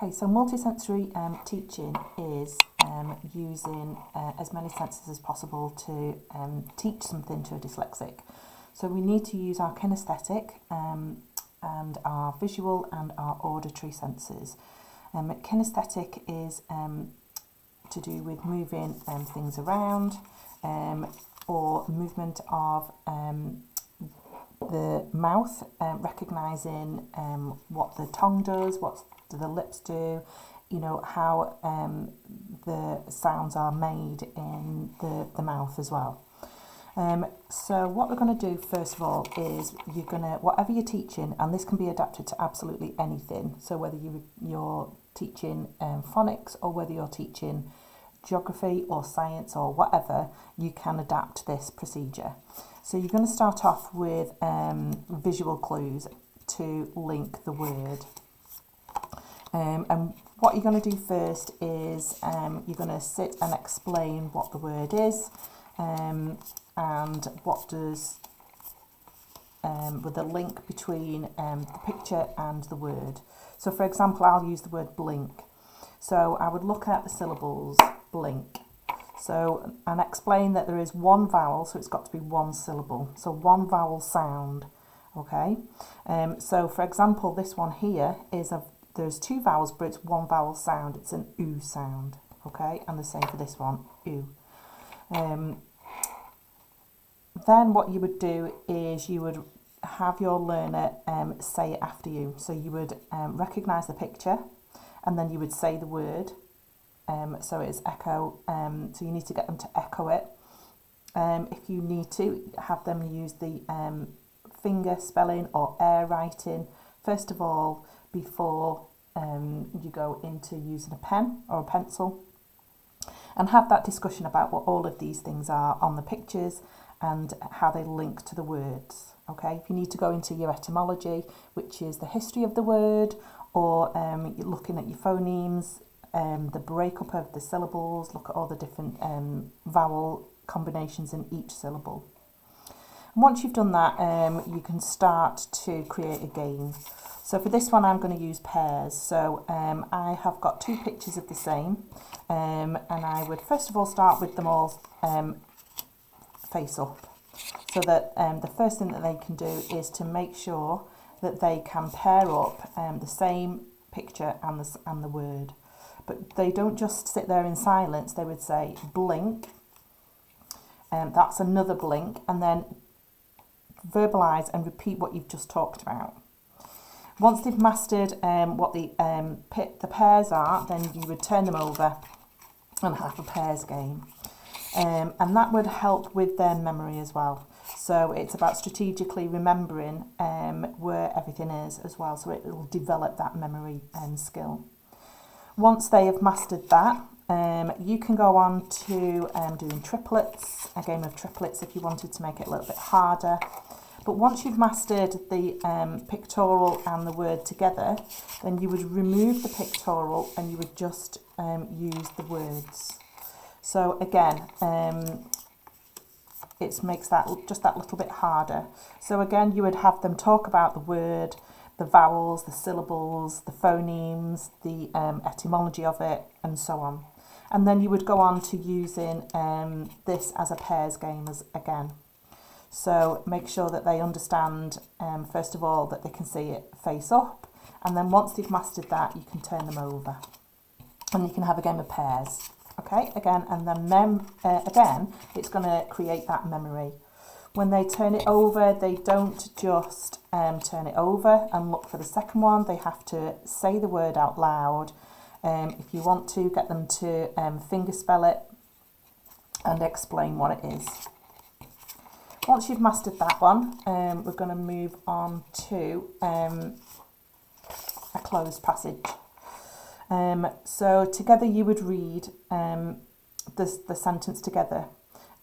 Okay, so multisensory teaching is using as many senses as possible to teach something to a dyslexic. So we need to use our kinesthetic and our visual and our auditory senses. Kinesthetic is to do with moving things around or movement of the mouth, recognising what the tongue does, what the lips do, you know, how the sounds are made in the mouth as well. So what we're going to do first of all is you're going to, whatever you're teaching, and this can be adapted to absolutely anything, so whether you're teaching phonics or whether you're teaching geography or science or whatever, you can adapt this procedure. So you're going to start off with visual clues to link the word. And what you're going to do first is you're going to sit and explain what the word is and what does with the link between the picture and the word. So for example, I'll use the word blink. So I would look at the syllables, blink. So, and explain that there is one vowel, so it's got to be one syllable. So one vowel sound, okay? So for example, this one here is there's two vowels, but it's one vowel sound. It's an oo sound, okay? And the same for this one, oo. Then what you would do is you would have your learner say it after you. So you would recognise the picture, and then you would say the word. So it's echo, so you need to get them to echo it. If you need to, have them use the finger spelling or air writing, first of all, before you go into using a pen or a pencil. And have that discussion about what all of these things are on the pictures and how they link to the words. Okay, if you need to go into your etymology, which is the history of the word, or you're looking at your phonemes, the breakup of the syllables, look at all the different vowel combinations in each syllable. And once you've done that, you can start to create a game. So for this one, I'm going to use pairs. So I have got two pictures of the same, and I would first of all start with them all face up. So that the first thing that they can do is to make sure that they can pair up the same picture and the word. But they don't just sit there in silence. They would say blink, that's another blink, and then verbalise and repeat what you've just talked about. Once they've mastered what the pairs are, then you would turn them over and have a pairs game. And that would help with their memory as well. So it's about strategically remembering where everything is as well, so it will develop that memory skill. Once they have mastered that, you can go on to doing triplets, a game of triplets if you wanted to make it a little bit harder. But once you've mastered the pictorial and the word together, then you would remove the pictorial and you would just use the words. So again, it makes that just that little bit harder. So again, you would have them talk about the word, the vowels, the syllables, the phonemes, the etymology of it, and so on. And then you would go on to using this as a pairs game again. So make sure that they understand, first of all, that they can see it face up. And then once they've mastered that, you can turn them over. And you can have a game of pairs. Okay, again, and then again, it's going to create that memory. When they turn it over, they don't just turn it over and look for the second one. They have to say the word out loud. If you want to, get them to finger spell it and explain what it is. Once you've mastered that one, we're going to move on to a closed passage. So together you would read the sentence together,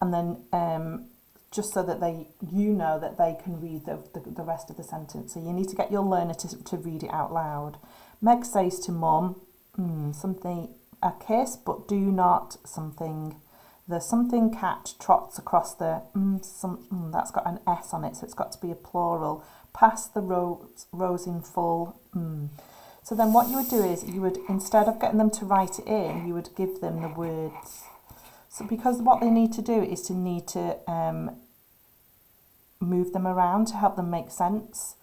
and then just so that you know that they can read the rest of the sentence. So you need to get your learner to read it out loud. Meg says to Mum, something, a kiss, but do not something. The something cat trots across the, that's got an S on it, so it's got to be a plural. Past the rose in full, So then what you would do is you would, instead of getting them to write it in, you would give them the words. So because what they need to do is to move them around to help them make sense.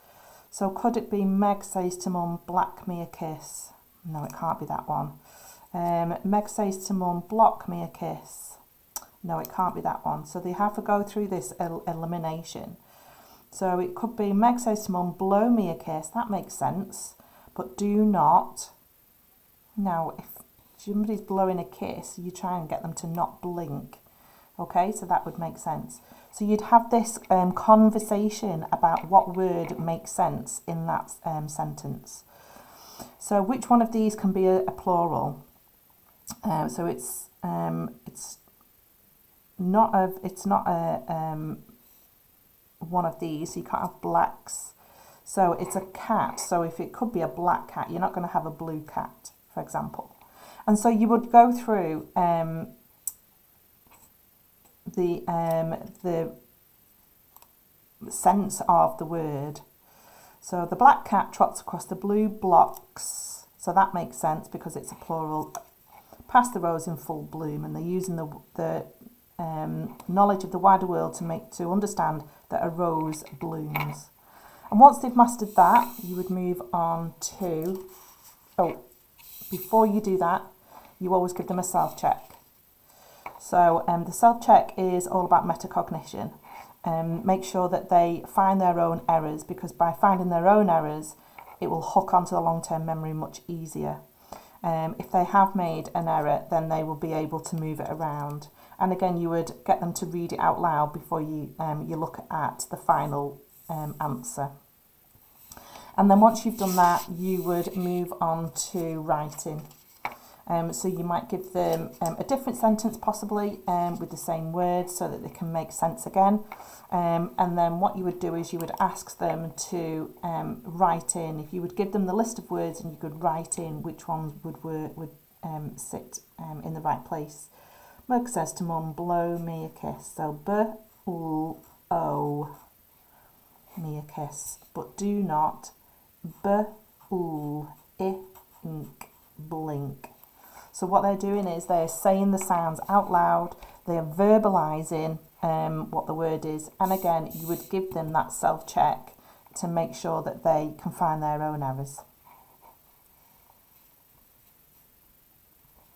So could it be Meg says to Mum, black me a kiss? No, it can't be that one. Meg says to Mum, block me a kiss. No, it can't be that one. So they have to go through this elimination. So it could be Meg says to Mum, blow me a kiss. That makes sense. But do not. Now, if somebody's blowing a kiss, you try and get them to not blink. Okay, so that would make sense. So you'd have this conversation about what word makes sense in that sentence. So which one of these can be a plural? So it's not a one of these. So you can't have blacks. So it's a cat. So if it could be a black cat, you're not going to have a blue cat, for example. And so you would go through the sense of the word. So the black cat trots across the blue blocks. So that makes sense because it's a plural. Past the rose in full bloom, and they're using the knowledge of the wider world to understand that a rose blooms. And once they've mastered that, you would move on to, before you do that, you always give them a self-check. So the self-check is all about metacognition. Make sure that they find their own errors, because by finding their own errors, it will hook onto the long-term memory much easier. If they have made an error, then they will be able to move it around. And again, you would get them to read it out loud before you look at the final answer. And then once you've done that, you would move on to writing. So you might give them a different sentence possibly with the same words so that they can make sense again. And then what you would do is you would ask them to write in. If you would give them the list of words and you could write in which ones would sit in the right place. Meg says to Mum, blow me a kiss. So B-L-O, me a kiss. But do not B-L-I-N-K, blink. So what they're doing is they're saying the sounds out loud, they're verbalising what the word is, and again, you would give them that self-check to make sure that they can find their own errors.